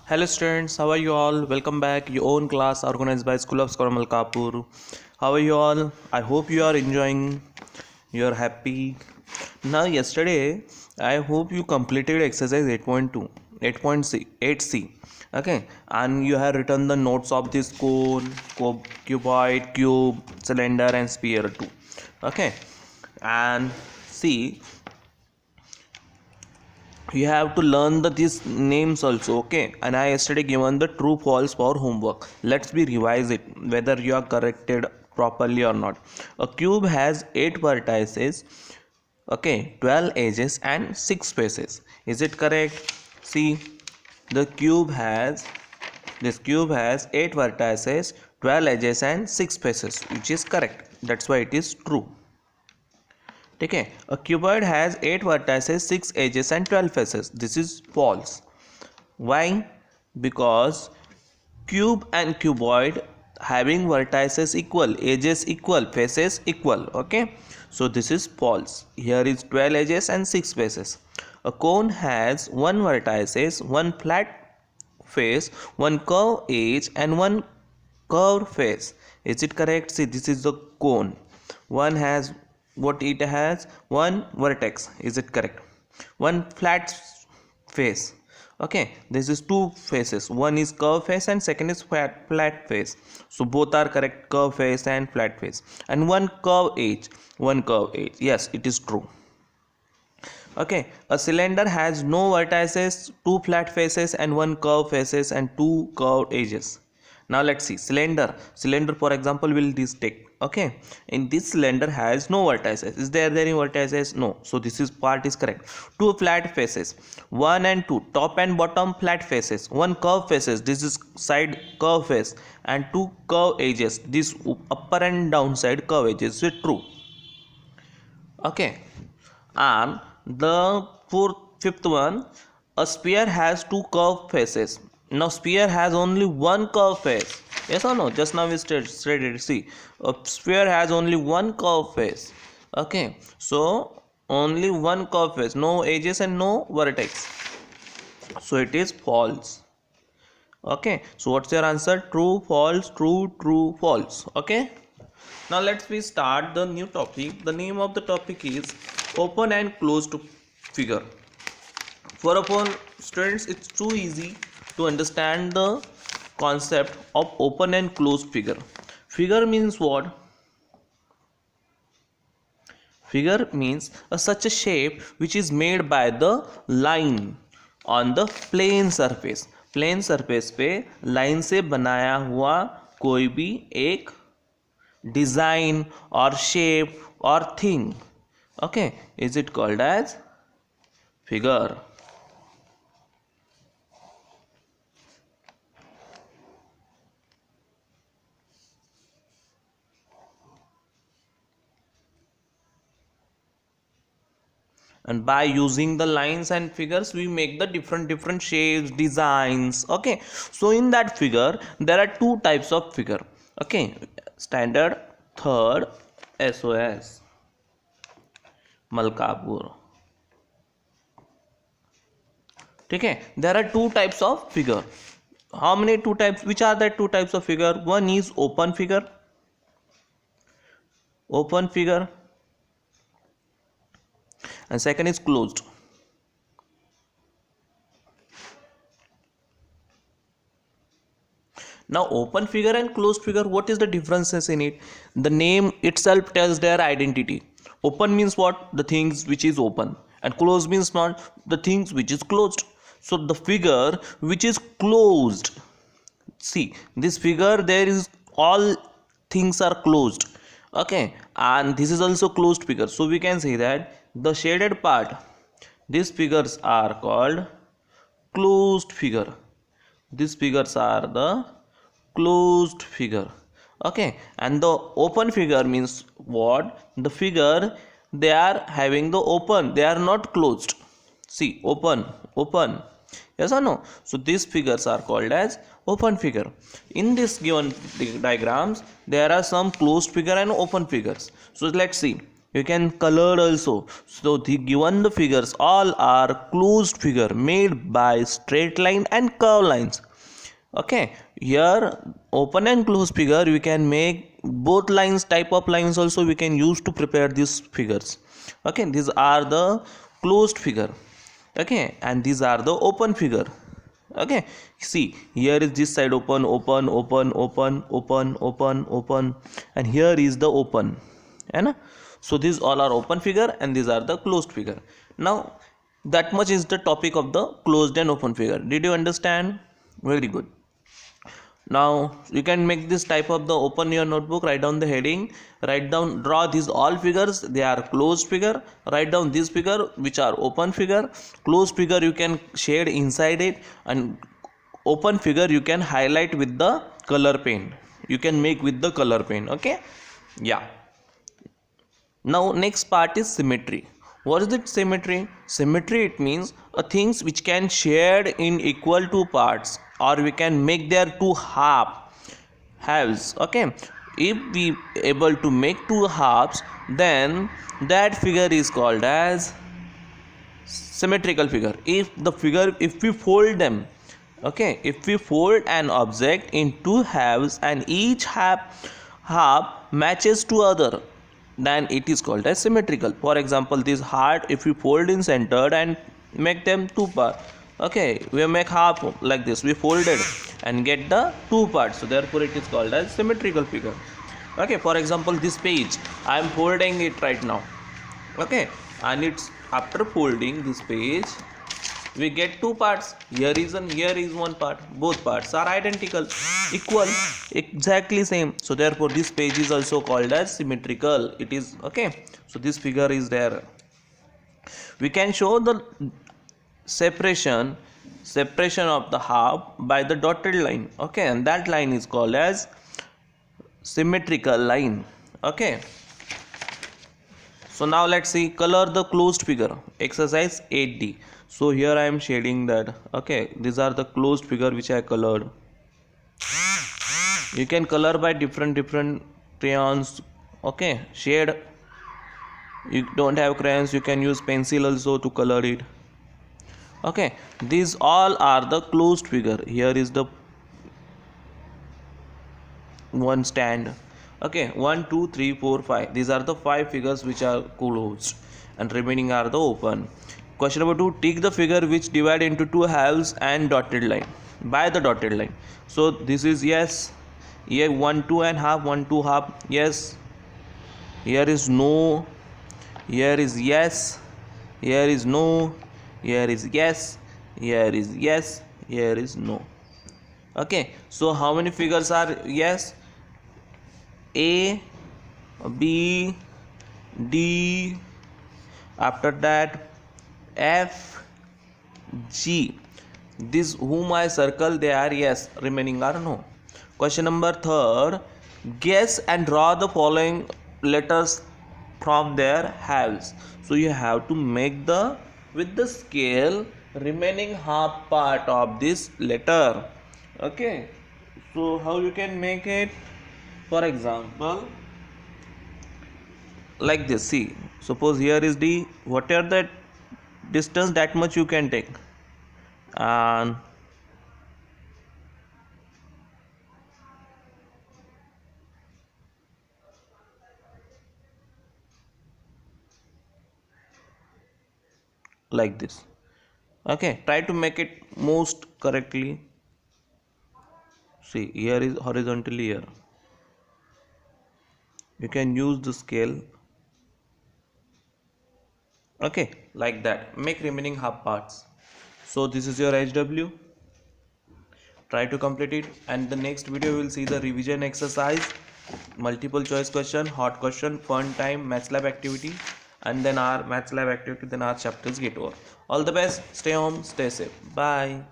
Hello students, how are you all? Welcome back. Your own class organized by School of Skoramal Kapur. How are you all? I hope you are enjoying. You are happy. Now yesterday, I hope you completed exercise 8.2, 8.8c. Okay, and you have written the notes of this cone, cuboid, cube, cylinder, and sphere too. Okay, and see, you have to learn these names also. Okay, and I yesterday given the true false for homework. Let's be revise it whether you are corrected properly or not. A cube has 8 vertices, okay, 12 edges and 6 faces. Is it correct? See, the cube has 8 vertices, 12 edges and 6 faces, which is correct. That's why it is true. Okay, a cuboid has 8 vertices, 6 edges and 12 faces. This is false. Why? Because cube and cuboid having vertices equal, edges equal, faces equal. Okay, so this is false. Here is 12 edges and 6 faces. A cone has 1 vertices, 1 flat face, 1 curved edge and 1 curved face. Is it correct? See, this is the cone. One has what it has? One vertex. Is it correct? One flat face. Okay, this is two faces. One is curved face and second is flat face. So both are correct, curved face and flat face. And one curved edge. One curved edge. Yes, it is true. Okay, a cylinder has no vertices, two flat faces and one curved faces and two curved edges. Now let's see cylinder for example will this take. Okay, in this cylinder has no vertices. Is there any vertices? No. So this is part is correct. Two flat faces, 1 and 2, top and bottom flat faces, one curved faces, this is side curved face, and two curved edges, this upper and down side curved edges. Is true? Okay, and the fifth one, a sphere has two curved faces. Now sphere has only one curved face. Yes or no? Just now we stated. See, a sphere has only one curved face. Okay, so only one curved face, no edges and no vertex. So it is false. Okay, so what's your answer? True, false, true, true, false. Okay. Now let's we start the new topic. The name of the topic is open and closed figure. For upon students, it's too easy to understand the concept of open and closed figure. Figure means what? Figure means such a shape which is made by the line on the plane surface. Plane surface पे line से बनाया हुआ कोई भी एक design और shape और thing. Okay, is it called as figure? And by using the lines and figures we make the different shapes, designs. Okay, so in that figure there are two types of figure. Okay, standard, third, SOS, Malkapur. Okay, there are two types of figure. How many two types? Which are the two types of figure? One is open figure, and second is closed. Now open figure and closed figure, what is the differences in it? The name itself tells their identity. Open means what? The things which is open, and closed means not the things which is closed. So the figure which is closed, see this figure, there is all things are closed. Okay, and this is also closed figure. So we can say that the shaded part, these figures are called closed figure. These figures are the closed figure. Okay, and the open figure means what? The figure, they are having the open, they are not closed. See, open. Yes or no? So these figures are called as open figure. In this given diagrams there are some closed figure and open figures. So let's see. You can color also. So the given the figures all are closed figure made by straight line and curve lines. Okay, here open and closed figure we can make both lines, type of lines also we can use to prepare these figures. Okay, these are the closed figure. Okay, and these are the open figure. Okay, see here is this side open, open, open, open, open, open, open, and here is the open. And so these all are open figure and these are the closed figure. Now that much is the topic of the closed and open figure. Did you understand? Very good. Now you can make this type of the open your notebook, write down the heading, write down, draw these all figures, they are closed figure, write down this figure which are open figure. Closed figure you can shade inside it, and open figure you can highlight with the color pen, you can make with the color pen. Okay, yeah. Now next part is symmetry. What is it symmetry? Symmetry, it means a things which can shared in equal two parts, or we can make their two halves. Okay, if we able to make two halves, then that figure is called as symmetrical figure. If the figure, if we fold them, okay, if we fold an object in two halves and each half matches to other, then it is called as symmetrical. For example, this heart, if we fold in centered and make them two parts, okay, we make half like this, we folded and get the two parts, so therefore it is called as symmetrical figure. Okay, for example, this page I am folding it right now. Okay, and it's after folding this page we get two parts. Here is one part. Both parts are identical, equal, exactly same. So therefore this page is also called as symmetrical. It is okay. So this figure is there. We can show the separation of the half by the dotted line. Okay, and that line is called as symmetrical line. Okay. So now let's see, color the closed figure. Exercise 8D. So here I am shading that. Okay, these are the closed figure which I colored. You can color by different crayons. Okay, shade. You don't have crayons, you can use pencil also to color it. Okay, these all are the closed figure. Here is the one stand. Okay, 1 2 3 4 5, these are the 5 figures which are closed and remaining are the open. Question number 2, take the figure which divide into two halves and dotted line by the dotted line. So this is yes, here 1 2 and half, 1 2 half, yes. Here is no, here is yes, here is no, here is yes, here is yes, here is no. Okay, so how many figures are yes? A, B, D, after that F, G. This whom I circle, they are yes, remaining are no. Question number 3, guess and draw the following letters from their halves. So you have to make the with the scale remaining half part of this letter. Okay, so how you can make it? For example, like this, see, suppose here is D, whatever that distance, that much you can take, and like this. Okay, try to make it most correctly. See, here is horizontally here. You can use the scale. Okay, like that. Make remaining half parts. So this is your HW. Try to complete it, and the next video we will see the revision exercise, multiple choice question, hot question, fun time, maths lab activity, and then our maths lab activity, then our chapters get over. All the best. Stay home, stay safe. Bye.